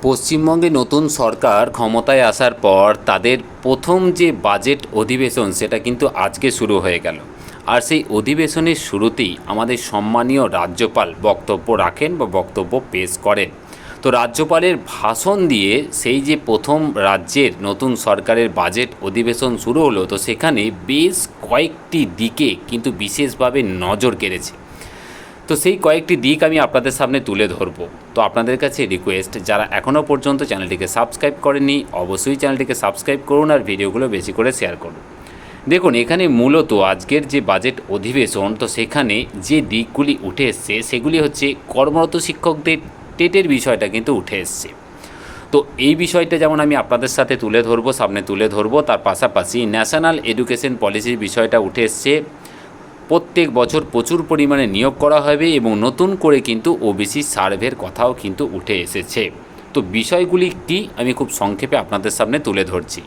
পশ্চিমবঙ্গে নতুন সরকার ক্ষমতায় আসার পর তাদের প্রথম যে বাজেট অধিবেশন সেটা কিন্তু আজকে শুরু হয়ে গেল। আর সেই অধিবেশনের শুরুতেই আমাদের সম্মানীয় রাজ্যপাল বক্তব্য রাখেন বা বক্তব্য পেশ করেন। তো রাজ্যপালের ভাষণ দিয়ে সেই যে প্রথম রাজ্যের নতুন সরকারের বাজেট অধিবেশন শুরু হলো, তো সেখানে বেশ কয়েকটি দিকে কিন্তু বিশেষভাবে নজর কেড়েছে। তো সেই কয়েকটি দিক আমি আপনাদের সামনে তুলে ধরব। তো আপনাদের কাছে রিকোয়েস্ট, যারা এখনও পর্যন্ত চ্যানেলটিকে সাবস্ক্রাইব করেননি অবশ্যই চ্যানেলটিকে সাবস্ক্রাইব করুন আর ভিডিওগুলো বেশি করে শেয়ার করুন। দেখুন, এখানে মূলত আজকের যে বাজেট অধিবেশন, তো সেখানে যে দিকগুলি উঠে এসছে সেগুলি হচ্ছে কর্মরত শিক্ষকদের টেটের বিষয়টা কিন্তু উঠে এসছে। তো এই বিষয়টা যেমন আমি আপনাদের সাথে সামনে তুলে ধরবো, তার পাশাপাশি ন্যাশনাল এডুকেশন পলিসির বিষয়টা উঠে এসছে। প্রত্যেক বছর প্রচুর পরিমাণে নিয়োগ করা হবে এবং নতুন করে কিন্তু ওবিসি সার্ভের কথাও কিন্তু উঠে এসেছে। তো বিষয়গুলি কি আমি খুব সংক্ষেপে আপনাদের সামনে তুলে ধরছি।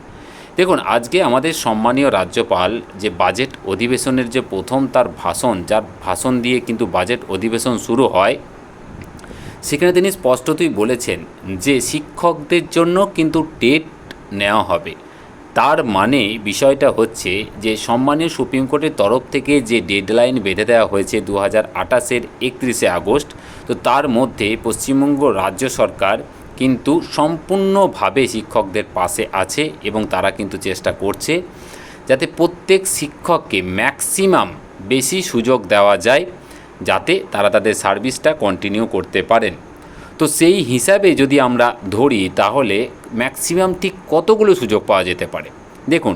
দেখুন, আজকে আমাদের সম্মানীয় রাজ্যপাল যে বাজেট অধিবেশনের যে প্রথম তার ভাষণ, যার ভাষণ দিয়ে কিন্তু বাজেট অধিবেশন শুরু হয়, সেখানে তিনি স্পষ্টতই বলেছেন যে শিক্ষকদের জন্য কিন্তু টেট নেওয়া হবে। তার মানে বিষয়টা হচ্ছে যে সম্মানীয় সুপ্রিম কোর্টের তরফ থেকে যে ডেডলাইন বেঁধে দেওয়া হয়েছে 2028-এর 31শে আগস্ট, তো তার মধ্যে পশ্চিমবঙ্গ রাজ্য সরকার কিন্তু সম্পূর্ণভাবে শিক্ষকদের পাশে আছে এবং তারা কিন্তু চেষ্টা করছে যাতে প্রত্যেক শিক্ষককে ম্যাক্সিমাম বেশি সুযোগ দেওয়া যায়, যাতে তারা তাদের সার্ভিসটা কন্টিনিউ করতে পারেন। তো সেই হিসাবে যদি আমরা ধরি তাহলে ম্যাক্সিমাম ঠিক কতগুলো সুযোগ পাওয়া যেতে পারে। দেখুন,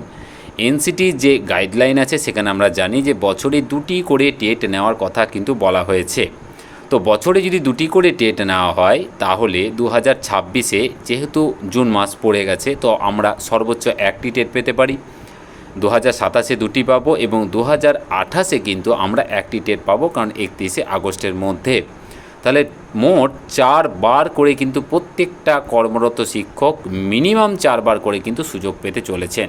এনসিটির যে গাইডলাইন আছে সেখানে আমরা জানি যে বছরে 2টি করে টেট নেওয়ার কথা কিন্তু বলা হয়েছে। তো বছরে যদি 2টি করে টেট নেওয়া হয় তাহলে 2026-এ যেহেতু জুন মাস পড়ে গেছে, তো আমরা সর্বোচ্চ 1টি টেট পেতে পারি। 2027-এ 2টি পাবো এবং 2028-এ কিন্তু আমরা 1টি টেট পাবো, কারণ 31শে আগস্টের মধ্যে। তাহলে মোট 4 বার করে কিন্তু প্রত্যেকটা কর্মরত শিক্ষক মিনিমাম 4 বার করে কিন্তু সুযোগ পেতে চলেছেন।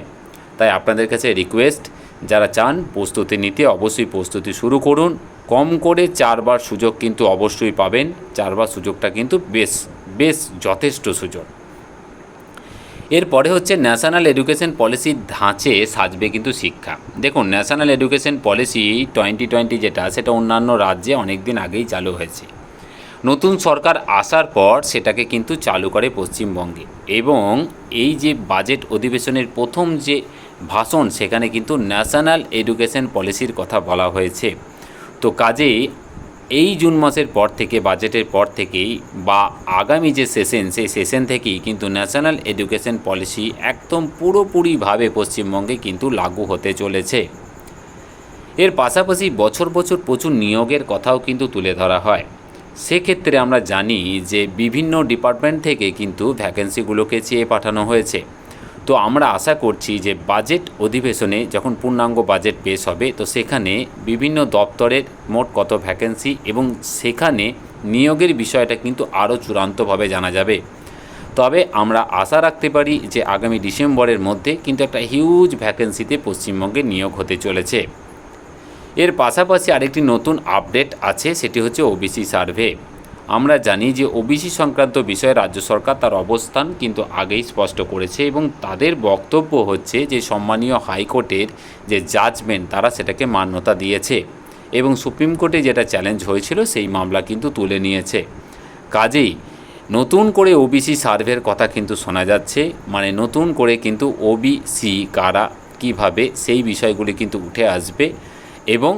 তাই আপনাদের কাছে রিকোয়েস্ট, যারা চান প্রস্তুতি নিতে অবশ্যই প্রস্তুতি শুরু করুন। কম করে 4 বার সুযোগ কিন্তু অবশ্যই পাবেন। 4 বার সুযোগটা কিন্তু বেশ যথেষ্ট সুযোগ। এরপরে হচ্ছে ন্যাশনাল এডুকেশন পলিসির ধাঁচে সাজবে কিন্তু শিক্ষা। দেখুন, ন্যাশনাল এডুকেশন পলিসি 2020 যেটা, সেটা অন্যান্য রাজ্যে অনেক দিন আগেই চালু হয়েছে। নতুন সরকার আসার পর সেটাকে কিন্তু চালু করে পশ্চিমবঙ্গে, এবং এই যে বাজেট অধিবেশনের প্রথম যে ভাষণ, সেখানে কিন্তু ন্যাশনাল এডুকেশন পলিসির কথা বলা হয়েছে। তো কাজেই এই জুন মাসের পর থেকে, বাজেটের পর থেকেই বা আগামী যে সেশন, সেই সেশন থেকেই কিন্তু ন্যাশনাল এডুকেশন পলিসি একদম পুরোপুরিভাবে পশ্চিমবঙ্গে কিন্তু লাগু হতে চলেছে। এর পাশাপাশি বছর বছর প্রচুর নিয়োগের কথাও কিন্তু তুলে ধরা হয়। সেক্ষেত্রে আমরা জানি যে বিভিন্ন ডিপার্টমেন্ট থেকে কিন্তু ভ্যাকেন্সিগুলোকে চেয়ে পাঠানো হয়েছে। তো আমরা আশা করছি যে বাজেট অধিবেশনে যখন পূর্ণাঙ্গ বাজেট পেশ হবে, তো সেখানে বিভিন্ন দপ্তরের মোট কত ভ্যাকেন্সি এবং সেখানে নিয়োগের বিষয়টা কিন্তু আরও চূড়ান্তভাবে জানা যাবে। তবে আমরা আশা রাখতে পারি যে আগামী ডিসেম্বরের মধ্যে কিন্তু একটা হিউজ ভ্যাকেন্সিতে পশ্চিমবঙ্গে নিয়োগ হতে চলেছে। এর পাশাপাশি আরেকটি নতুন আপডেট আছে, সেটি হচ্ছে ওবিসি সার্ভে। আমরা জানি যে ওবিসি সংক্রান্ত বিষয়ে রাজ্য সরকার তার অবস্থান কিন্তু আগেই স্পষ্ট করেছে এবং তাদের বক্তব্য হচ্ছে যে সম্মানীয় হাইকোর্টের যে জাজমেন্ট, তারা সেটাকে মান্যতা দিয়েছে এবং সুপ্রিম কোর্টে যেটা চ্যালেঞ্জ হয়েছিল সেই মামলা কিন্তু তুলে নিয়েছে। কাজেই নতুন করে ওবিসি সার্ভের কথা কিন্তু শোনা যাচ্ছে, মানে নতুন করে কিন্তু ওবিসি কারা কীভাবে, সেই বিষয়গুলি কিন্তু উঠে আসবে এবং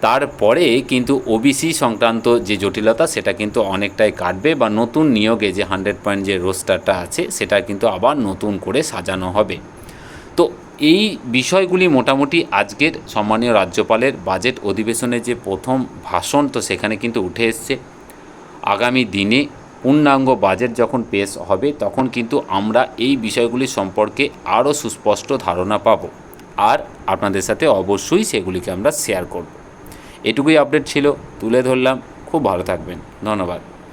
তারপরে কিন্তু ওবিসি সংক্রান্ত যে জটিলতা সেটা কিন্তু অনেকটাই কাটবে, বা নতুন নিয়োগে যে 100 পয়েন্ট যে রোস্টারটা আছে সেটা কিন্তু আবার নতুন করে সাজানো হবে। তো এই বিষয়গুলি মোটামুটি আজকের সম্মানীয় রাজ্যপালের বাজেট অধিবেশনের যে প্রথম ভাষণ, তো সেখানে কিন্তু উঠে এসছে। আগামী দিনে পূর্ণাঙ্গ বাজেট যখন পেশ হবে তখন কিন্তু আমরা এই বিষয়গুলি সম্পর্কে আরও সুস্পষ্ট ধারণা পাব, আর আপনাদের সাথে অবশ্যই সেগুলিকে আমরা শেয়ার করব। এটুকুই আপডেট ছিল, তুলে ধরলাম। খুব ভালো থাকবেন, ধন্যবাদ।